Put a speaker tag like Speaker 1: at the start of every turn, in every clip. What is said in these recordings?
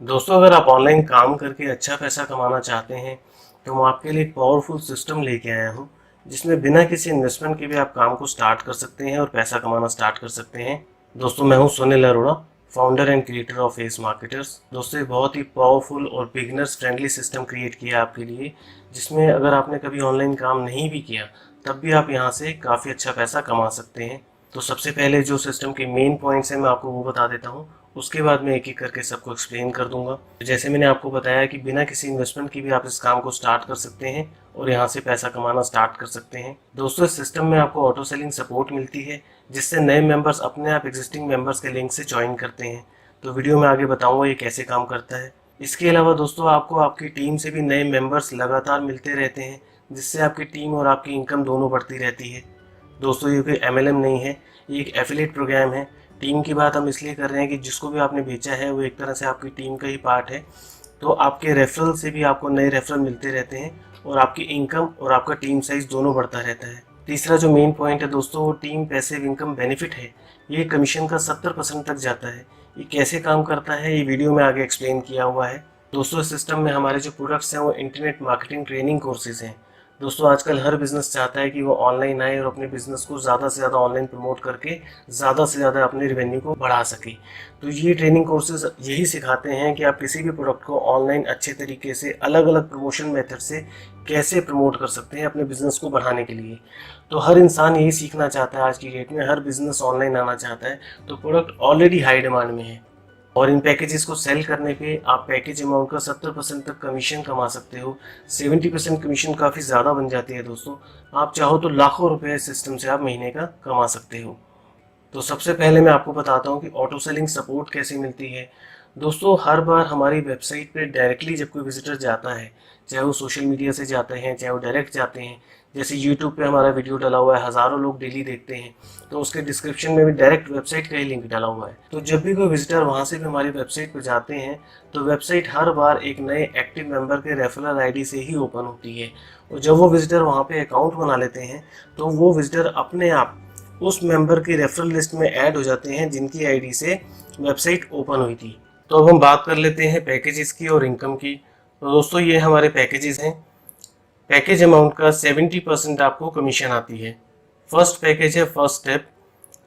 Speaker 1: दोस्तों, अगर आप ऑनलाइन काम करके अच्छा पैसा कमाना चाहते हैं तो मैं आपके लिए एक पावरफुल सिस्टम लेके आया हूँ जिसमें बिना किसी इन्वेस्टमेंट के भी आप काम को स्टार्ट कर सकते हैं और पैसा कमाना स्टार्ट कर सकते हैं। दोस्तों, मैं हूँ Sunil Arora, founder and creator of S marketers. दोस्तों, ये बहुत ही पावरफुल और बिगनर्स फ्रेंडली सिस्टम क्रिएट किया है आपके लिए, जिसमें अगर आपने कभी ऑनलाइन काम नहीं भी किया तब भी आप यहाँ से काफ़ी अच्छा पैसा कमा सकते हैं। तो सबसे पहले जो सिस्टम के मेन पॉइंट्स हैं मैं आपको वो बता देता हूँ, उसके बाद मैं एक एक करके सबको एक्सप्लेन कर दूंगा। जैसे मैंने आपको बताया कि बिना किसी इन्वेस्टमेंट के भी आप इस काम को स्टार्ट कर सकते हैं और यहाँ से पैसा कमाना स्टार्ट कर सकते हैं। दोस्तों, इस सिस्टम में आपको ऑटो सेलिंग सपोर्ट मिलती है, जिससे नए मेंबर्स अपने आप एग्जिस्टिंग मेंबर्स के लिंक से ज्वाइन करते हैं। तो वीडियो में आगे बताऊंगा ये कैसे काम करता है। इसके अलावा दोस्तों, आपको आपकी टीम से भी नए मेंबर्स लगातार मिलते रहते हैं, जिससे आपकी टीम और आपकी इनकम दोनों बढ़ती रहती है। दोस्तों, ये कोई MLM नहीं है, ये एक एफिलिएट प्रोग्राम है। टीम की बात हम इसलिए कर रहे हैं कि जिसको भी आपने बेचा है वो एक तरह से आपकी टीम का ही पार्ट है। तो आपके रेफरल से भी आपको नए रेफरल मिलते रहते हैं और आपकी इनकम और आपका टीम साइज दोनों बढ़ता रहता है। तीसरा जो मेन पॉइंट है दोस्तों, वो टीम पैसिव इनकम बेनिफिट है। ये कमीशन का 70% तक जाता है। ये कैसे काम करता है ये वीडियो में आगे एक्सप्लेन किया हुआ है। दोस्तों, इस सिस्टम में हमारे जो प्रोडक्ट्स हैं वो इंटरनेट मार्केटिंग ट्रेनिंग कोर्सेज हैं। दोस्तों, आजकल हर बिजनेस चाहता है कि वो ऑनलाइन आए और अपने बिजनेस को ज़्यादा से ज़्यादा ऑनलाइन प्रमोट करके ज़्यादा से ज़्यादा अपने रेवेन्यू को बढ़ा सके। तो ये ट्रेनिंग कोर्सेज यही सिखाते हैं कि आप किसी भी प्रोडक्ट को ऑनलाइन अच्छे तरीके से अलग अलग प्रमोशन मेथड से कैसे प्रमोट कर सकते हैं अपने बिजनेस को बढ़ाने के लिए। तो हर इंसान यही सीखना चाहता है आज की डेट में, हर बिजनेस ऑनलाइन आना चाहता है। तो प्रोडक्ट ऑलरेडी हाई डिमांड में है और इन पैकेजेस को सेल करने पे आप पैकेज अमाउंट का 70% तक कमीशन कमा सकते हो। 70% कमीशन काफ़ी ज़्यादा बन जाती है दोस्तों। आप चाहो तो लाखों रुपए सिस्टम से आप महीने का कमा सकते हो। तो सबसे पहले मैं आपको बताता हूँ कि ऑटो सेलिंग सपोर्ट कैसे मिलती है। दोस्तों, हर बार हमारी वेबसाइट पे डायरेक्टली जब कोई विजिटर जाता है, चाहे वो सोशल मीडिया से जाते हैं चाहे वो डायरेक्ट जाते हैं, जैसे यूट्यूब पे हमारा वीडियो डाला हुआ है, हज़ारों लोग डेली देखते हैं, तो उसके डिस्क्रिप्शन में भी डायरेक्ट वेबसाइट का ही लिंक डाला हुआ है। तो जब भी कोई विजिटर वहाँ से भी हमारी वेबसाइट पर जाते हैं तो वेबसाइट हर बार एक नए एक्टिव मेंबर के रेफरल ID से ही ओपन होती है। और जब वो विजिटर वहाँ पे अकाउंट बना लेते हैं तो वो विजिटर अपने आप उस मेंबर की रेफरल लिस्ट में ऐड हो जाते हैं जिनकी ID से वेबसाइट ओपन हुई थी। तो अब हम बात कर लेते हैं पैकेजेस की और इनकम की। तो दोस्तों, ये हमारे पैकेजेस हैं। पैकेज अमाउंट का 70% आपको कमीशन आती है। फर्स्ट पैकेज है फर्स्ट स्टेप,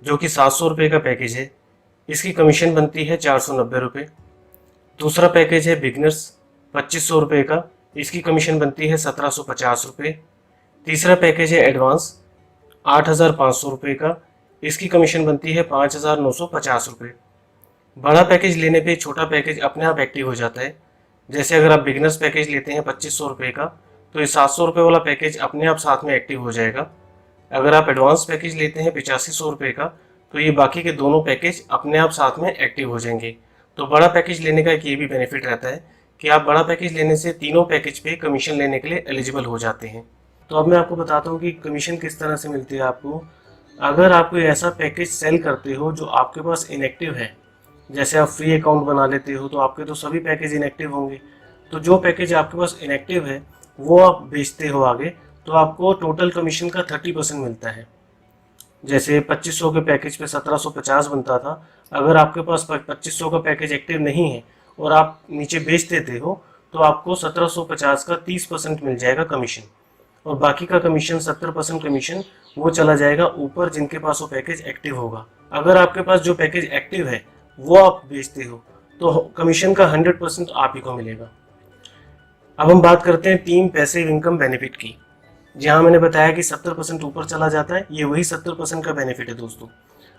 Speaker 1: जो कि 700 रुपये का पैकेज है। इसकी कमीशन बनती है 490 रुपये। दूसरा पैकेज है बिगनर्स, 2500 रुपये का। इसकी कमीशन बनती है 1750 रुपये। तीसरा पैकेज है एडवांस, 8500 रुपये का। इसकी कमीशन बनती है 5950 रुपये। बड़ा पैकेज लेने पे छोटा पैकेज अपने आप एक्टिव हो जाता है। जैसे अगर आप बिगनर्स पैकेज लेते हैं 2500 रुपये का, तो ये 700 रुपये वाला पैकेज अपने आप साथ में एक्टिव हो जाएगा। अगर आप एडवांस पैकेज लेते हैं 8500 रुपये का, तो ये बाकी के दोनों पैकेज अपने आप साथ में एक्टिव हो जाएंगे। तो बड़ा पैकेज लेने का एक ये भी बेनिफिट रहता है कि आप बड़ा पैकेज लेने से तीनों पैकेज पे कमीशन लेने के लिए एलिजिबल हो जाते हैं। तो अब मैं आपको बताता हूँ कि कमीशन किस तरह से मिलती है आपको। अगर आप कोई ऐसा पैकेज सेल करते हो जो आपके पास इनएक्टिव है, जैसे आप फ्री अकाउंट बना लेते हो तो आपके तो सभी पैकेज इनएक्टिव होंगे। तो जो पैकेज आपके पास इनएक्टिव है वो आप बेचते हो आगे, तो आपको टोटल कमीशन का 30% मिलता है। जैसे 2500 के पैकेज पे 1750 बनता था। अगर आपके पास 2500 का पैकेज एक्टिव नहीं है और आप नीचे बेच देते हो तो आपको 1750 का 30% मिल जाएगा कमीशन, और बाकी का कमीशन 70% कमीशन वो चला जाएगा ऊपर जिनके पास वो पैकेज एक्टिव होगा। अगर आपके पास जो पैकेज एक्टिव है वो आप बेचते हो तो कमीशन का 100% आप ही को मिलेगा। अब हम बात करते हैं टीम पैसिव इनकम बेनिफिट की। जहां मैंने बताया कि 70% ऊपर चला जाता है, ये वही 70% का बेनिफिट है दोस्तों।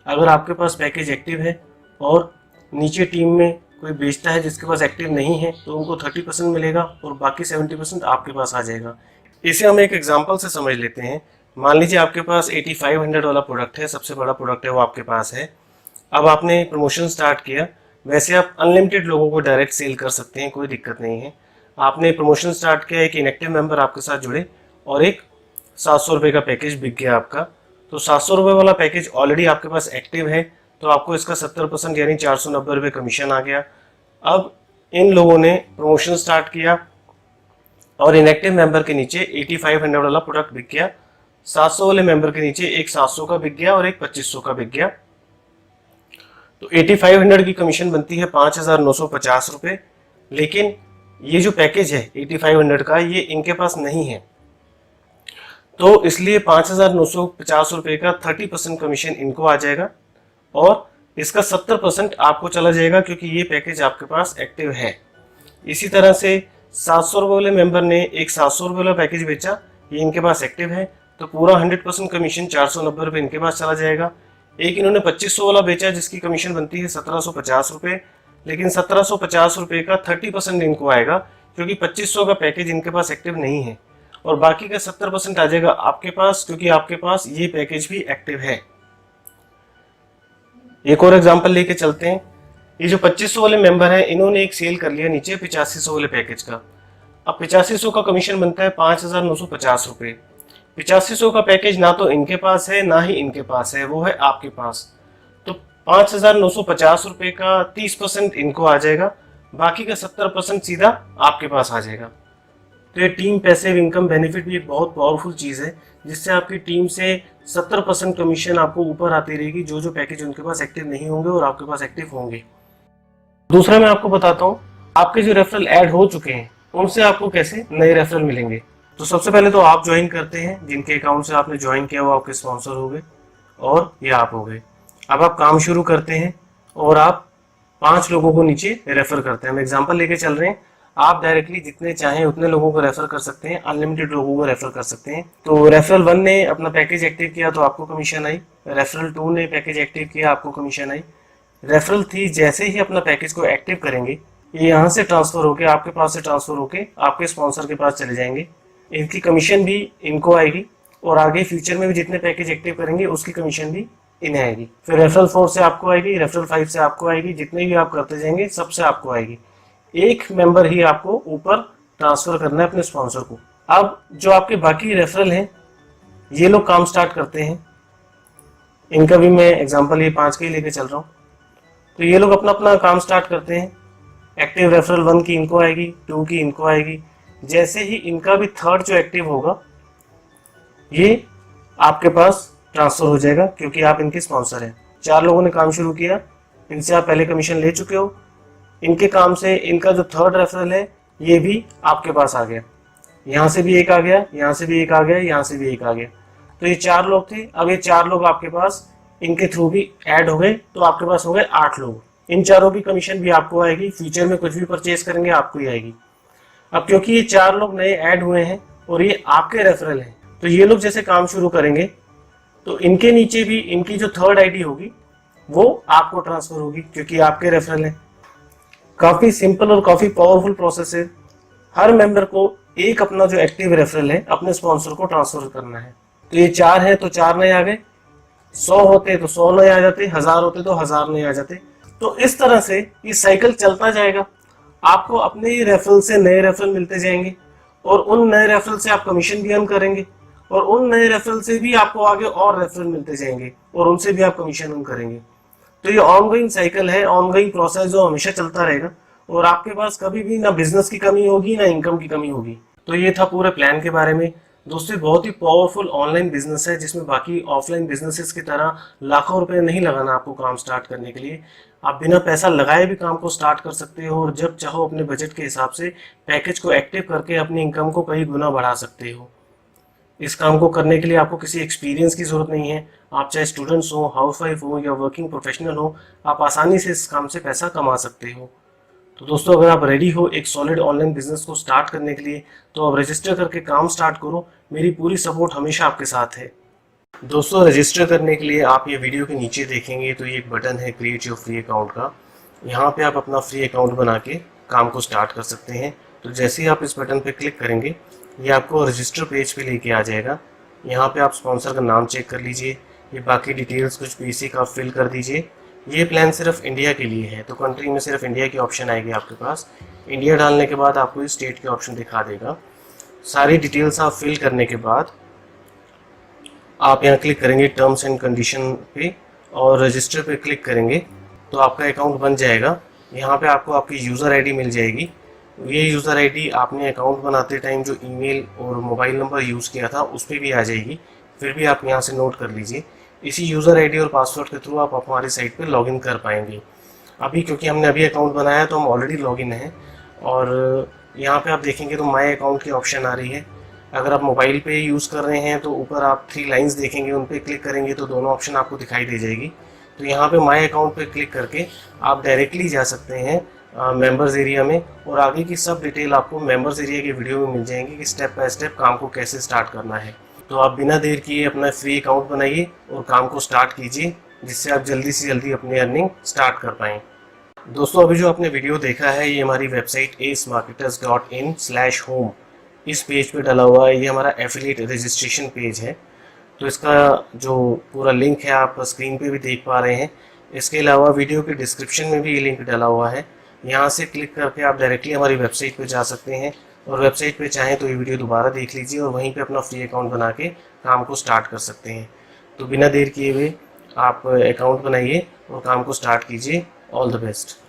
Speaker 1: अगर आपके पास पैकेज एक्टिव है और नीचे टीम में कोई बेचता है जिसके पास एक्टिव नहीं है, तो उनको 30% मिलेगा और बाकी 70% आपके पास आ जाएगा। इसे हम एक एग्जाम्पल से समझ लेते हैं। मान लीजिए आपके पास 8500 वाला प्रोडक्ट है, सबसे बड़ा प्रोडक्ट है वो आपके पास है। अब आपने प्रमोशन स्टार्ट किया। वैसे आप अनलिमिटेड लोगों को डायरेक्ट सेल कर सकते हैं, कोई दिक्कत नहीं है। आपने प्रमोशन स्टार्ट किया, एक इनएक्टिव मेंबर आपके साथ जुड़े और एक 700 रुपये का पैकेज बिक गया आपका। तो 700 रुपये वाला पैकेज ऑलरेडी आपके पास एक्टिव है, तो आपको इसका 70% यानी 490 रुपये कमीशन आ गया। अब इन लोगों ने प्रमोशन स्टार्ट किया और इनएक्टिव मेंबर के नीचे 8500 वाला प्रोडक्ट बिक गया। 700 वाले मेंबर के नीचे एक 700 का बिक गया और एक 2500 का बिक गया। तो 8500 की कमीशन बनती है 5950 रुपये। लेकिन ये जो पैकेज है 8500 का, ये इनके पास नहीं है। तो इसलिए 5,950 रुपये का 30% कमीशन इनको आ जाएगा और इसका 70% आपको चला जाएगा, क्योंकि ये पैकेज आपके पास एक्टिव है। इसी तरह से 700 रुपये वाले मेंबर ने एक 700 रुपये वाला पैकेज बेचा, ये इनके पास एक्टिव है, तो पूरा 100% कमीशन 490 रुपये इनके पास चला जाएगा। एक इन्होंने 2500 वाला बेचा जिसकी कमीशन बनती है 1750 रुपये, लेकिन 1750 रुपये का 30% इनको आएगा, क्योंकि 2500 का पैकेज इनके पास एक्टिव नहीं है, और बाकी का 70% आ जाएगा आपके पास, क्योंकि आपके पास ये पैकेज भी एक्टिव है। एक और एग्जांपल लेके चलते हैं। ये जो 2500 वाले मेंबर हैं, इन्होंने एक सेल कर लिया नीचे 8500 वाले पैकेज का। अब 8500 का कमीशन बनता है 5,950 रुपये। 8500 का पैकेज ना तो इनके पास है ना ही इनके पास है, वो है आपके पास। तो 5,950 रुपये का 30% इनको आ जाएगा, बाकी का 70% सीधा आपके पास आ जाएगा। तो ये टीम पैसिव इनकम बेनिफिट भी एक बहुत पावरफुल चीज़ है, जिससे आपकी टीम से 70% कमीशन आपको ऊपर आती रहेगी, जो जो पैकेज उनके पास एक्टिव नहीं होंगे और आपके पास एक्टिव होंगे। दूसरा मैं आपको बताता हूँ, आपके जो रेफरल ऐड हो चुके हैं उनसे आपको कैसे नए रेफरल मिलेंगे। तो सबसे पहले तो आप ज्वाइन करते हैं, जिनके अकाउंट से आपने ज्वाइन किया वो आपके स्पॉन्सर हो गए और ये आप हो गए। अब आप काम शुरू करते हैं और आप 5 लोगों को नीचे रेफर करते हैं। हम एग्जांपल लेके चल रहे हैं, आप डायरेक्टली जितने चाहें उतने लोगों को रेफर कर सकते हैं, अनलिमिटेड लोगों को रेफर कर सकते हैं। तो रेफरल 1 ने अपना पैकेज एक्टिव किया तो आपको कमीशन आई, रेफरल 2 ने पैकेज एक्टिव किया आपको कमीशन आई, रेफरल 3 जैसे ही अपना पैकेज को एक्टिव करेंगे, ये यहाँ से ट्रांसफर होके आपके पास से ट्रांसफर होके आपके स्पॉन्सर के पास चले जाएंगे। इनकी कमीशन भी इनको आएगी और आगे फ्यूचर में भी जितने पैकेज एक्टिव करेंगे उसकी कमीशन भी इन्हें आएगी। फिर रेफरल 4 से आपको आएगी, रेफरल 5 से आपको आएगी, जितने भी आप करते जाएंगे सबसे आपको आएगी। एक मेंबर ही आपको ऊपर ट्रांसफर करना है अपने स्पॉन्सर को। अब जो आपके बाकी रेफरल हैं, ये लोग काम स्टार्ट करते हैं, इनका भी मैं एग्जांपल ये 5 के ही लेके चल रहा हूँ। तो ये लोग अपना अपना काम स्टार्ट करते हैं। एक्टिव रेफरल 1 की इनको आएगी, 2 की इनको आएगी। जैसे ही इनका भी 3rd जो एक्टिव होगा, ये आपके पास ट्रांसफर हो जाएगा, क्योंकि आप इनके स्पॉन्सर हैं। 4 लोगों ने काम शुरू किया, इनसे आप पहले कमीशन ले चुके हो, इनके काम से इनका जो 3rd रेफरल है ये भी आपके पास आ गया। यहाँ से भी एक आ गया, यहाँ से भी एक आ गया, यहाँ से भी एक आ गया। तो ये 4 लोग थे, अब ये 4 लोग आपके पास इनके थ्रू भी ऐड हो गए, तो आपके पास हो गए 8 लोग। इन चारों की कमीशन भी आपको आएगी, फ्यूचर में कुछ भी परचेज करेंगे आपको ही आएगी। अब क्योंकि ये 4 लोग नए ऐड हुए हैं और ये आपके रेफरल हैं, तो ये लोग जैसे काम शुरू करेंगे तो इनके नीचे भी इनकी जो 3rd आईडी होगी वो आपको ट्रांसफर होगी, क्योंकि आपके रेफरल है। काफी सिंपल और काफी पावरफुल प्रोसेस है। हर मेंबर को एक अपना जो एक्टिव रेफरल है अपने स्पॉन्सर को ट्रांसफर करना है। तो ये 4 है तो 4 नए आ गए, 100 होते तो 100 नए आ जाते, 1000 होते तो 1000 नए आ जाते। तो इस तरह से ये साइकिल चलता जाएगा, आपको अपने ही रेफरल से नए रेफरल मिलते जाएंगे और उन नए रेफरल से आप कमीशन भी अर्न करेंगे और उन नए रेफरल से भी आपको आगे और रेफरल मिलते जाएंगे और उनसे भी आप कमीशन अर्न करेंगे। तो ये ऑनगोइंग साइकिल है, ऑनगोइंग प्रोसेस जो हमेशा चलता रहेगा और आपके पास कभी भी ना बिजनेस की कमी होगी ना इनकम की कमी होगी। तो ये था पूरे प्लान के बारे में। दोस्तों, बहुत ही पावरफुल ऑनलाइन बिजनेस है, जिसमें बाकी ऑफलाइन बिजनेसेस की तरह लाखों रुपए नहीं लगाना आपको काम स्टार्ट करने के लिए। आप बिना पैसा लगाए भी काम को स्टार्ट कर सकते हो और जब चाहो अपने बजट के हिसाब से पैकेज को एक्टिव करके अपनी इनकम को कई गुना बढ़ा सकते हो। इस काम को करने के लिए आपको किसी एक्सपीरियंस की जरूरत नहीं है। आप चाहे स्टूडेंट्स हो, हाउसवाइफ हो या वर्किंग प्रोफेशनल हो, आप आसानी से इस काम से पैसा कमा सकते हो। तो दोस्तों, अगर आप रेडी हो एक सॉलिड ऑनलाइन बिजनेस को स्टार्ट करने के लिए, तो आप रजिस्टर करके काम स्टार्ट करो। मेरी पूरी सपोर्ट हमेशा आपके साथ है। दोस्तों, रजिस्टर करने के लिए आप ये वीडियो के नीचे देखेंगे तो ये एक बटन है क्रिएट योर फ्री अकाउंट का। यहाँ पे आप अपना फ्री अकाउंट बना के काम को स्टार्ट कर सकते हैं। तो जैसे ही आप इस बटन पे क्लिक करेंगे, ये आपको रजिस्टर पेज पे लेके आ जाएगा। यहाँ पे आप स्पॉन्सर का नाम चेक कर लीजिए, ये बाकी डिटेल्स कुछ बेसिक आप फिल कर दीजिए। ये प्लान सिर्फ इंडिया के लिए है, तो कंट्री में सिर्फ इंडिया की ऑप्शन आएगी आपके पास। इंडिया डालने के बाद आपको स्टेट के ऑप्शन दिखा देगा। सारी डिटेल्स आप फिल करने के बाद आप यहाँ क्लिक करेंगे टर्म्स एंड कंडीशन पे और रजिस्टर पे क्लिक करेंगे तो आपका अकाउंट बन जाएगा। यहाँ पे आपको आपकी यूज़र आईडी मिल जाएगी। ये यूज़र आईडी आपने अकाउंट बनाते टाइम जो ईमेल और मोबाइल नंबर यूज़ किया था उस पर भी आ जाएगी, फिर भी आप यहाँ से नोट कर लीजिए। इसी यूज़र आईडी और पासवर्ड के थ्रू आप हमारी साइट पे लॉगिन कर पाएंगे। अभी क्योंकि हमने अभी अकाउंट बनाया तो हम ऑलरेडी लॉगिन हैं। और यहाँ पे आप देखेंगे तो माई अकाउंट की ऑप्शन आ रही है। अगर आप मोबाइल पे यूज़ कर रहे हैं तो ऊपर आप 3 लाइंस देखेंगे, उन पर क्लिक करेंगे तो दोनों ऑप्शन आपको दिखाई दे जाएगी। तो यहाँ पे माई अकाउंट पे क्लिक करके आप डायरेक्टली जा सकते हैं मेंबर्स एरिया में, और आगे की सब डिटेल आपको मेंबर्स एरिया की वीडियो में मिल जाएंगी कि स्टेप बाय स्टेप काम को कैसे स्टार्ट करना है। तो आप बिना देर किए अपना फ्री अकाउंट बनाइए और काम को स्टार्ट कीजिए, जिससे आप जल्दी से जल्दी अपनी अर्निंग स्टार्ट कर पाएँ। दोस्तों, अभी जो आपने वीडियो देखा है ये हमारी वेबसाइट acemarketers.in/home इस पेज पे डला हुआ है। ये हमारा एफिलिएट रजिस्ट्रेशन पेज है। तो इसका जो पूरा लिंक है आप स्क्रीन पे भी देख पा रहे हैं। इसके अलावा वीडियो के डिस्क्रिप्शन में भी ये लिंक डला हुआ है। यहाँ से क्लिक करके आप डायरेक्टली हमारी वेबसाइट पे जा सकते हैं, और वेबसाइट पे चाहें तो ये वीडियो दोबारा देख लीजिए और वहीं पे अपना फ्री अकाउंट बना के काम को स्टार्ट कर सकते हैं। तो बिना देर किए हुए आप अकाउंट बनाइए और काम को स्टार्ट कीजिए। All the best.